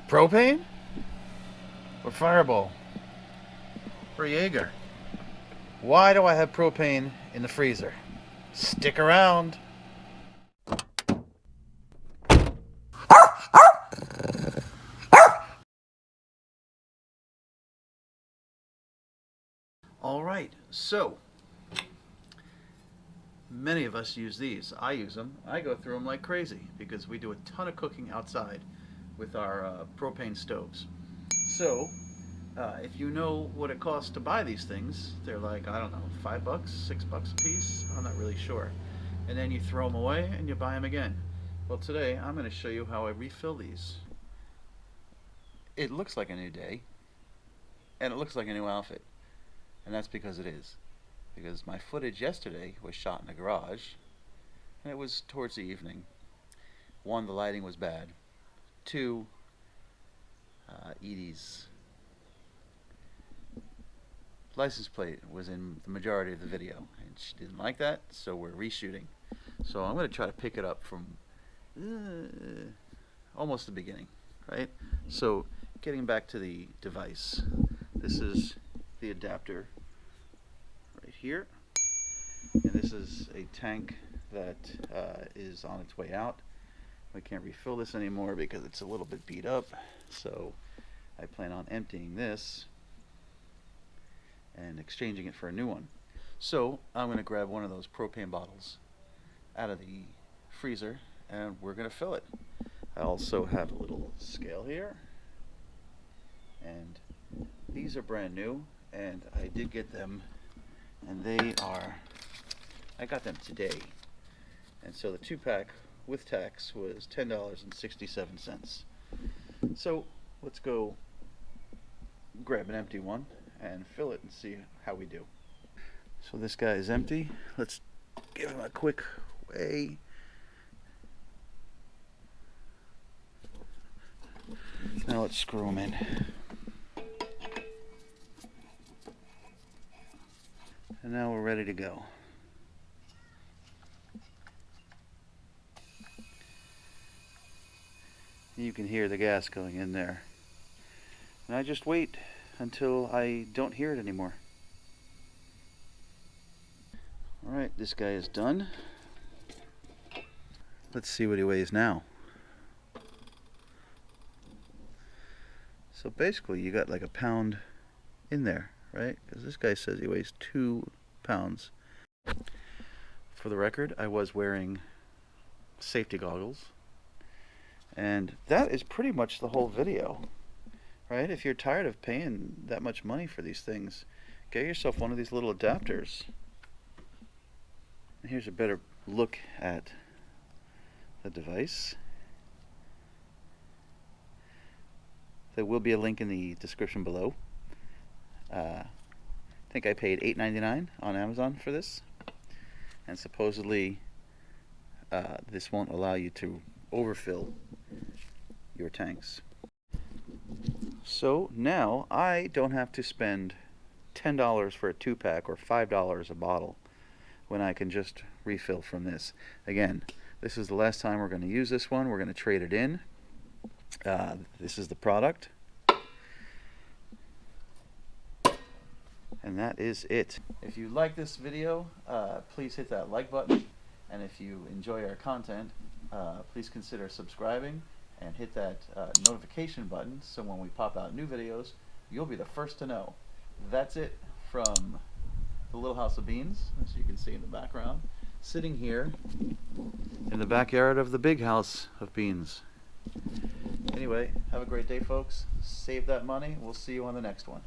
Propane? Or Fireball? Or Jaeger? Why do I have propane in the freezer? Stick around. Alright, so many of us use these. I use them. I go through them like crazy because we do a ton of cooking outside with our propane stoves. So, if you know what it costs to buy these things, they're like, I don't know, $5, $6 a piece? I'm not really sure. And then you throw them away and you buy them again. Well, today I'm going to show you how I refill these. It looks like a new day, and it looks like a new outfit. And that's because it is. Because my footage yesterday was shot in the garage, and it was towards the evening. One, the lighting was bad. Two, Edie's license plate was in the majority of the video, and she didn't like that, so we're reshooting. So I'm going to try to pick it up from almost the beginning, right? So getting back to the device, this is the adapter right here, and this is a tank that is on its way out. We can't refill this anymore because it's a little bit beat up, so I plan on emptying this and exchanging it for a new one. So I'm going to grab one of those propane bottles out of the freezer and we're going to fill it. I also have a little scale here, and these are brand new, and I did get them, and I got them today. And so the 2-pack with tax was $10.67. So let's go grab an empty one and fill it and see how we do. So this guy is empty. Let's give him a quick weigh. Now let's screw him in. And now we're ready to go. You can hear the gas going in there. And I just wait until I don't hear it anymore. Alright, this guy is done. Let's see what he weighs now. So basically you got like a pound in there, right? Because this guy says he weighs 2 pounds. For the record, I was wearing safety goggles. And that is pretty much the whole video, right? If you're tired of paying that much money for these things, get yourself one of these little adapters. And here's a better look at the device. There will be a link in the description below. I think I paid $8.99 on Amazon for this, and supposedly this won't allow you to overfill your tanks. So now I don't have to spend $10 for a 2-pack or $5 a bottle when I can just refill from this. Again, this is the last time we're going to use this one. We're going to trade it in. This is the product. And that is it. If you like this video, please hit that like button. And if you enjoy our content, please consider subscribing and hit that notification button so when we pop out new videos, you'll be the first to know. That's it from the little house of beans, as you can see in the background, sitting here in the backyard of the big house of beans. Anyway, have a great day, folks. Save that money. We'll see you on the next one.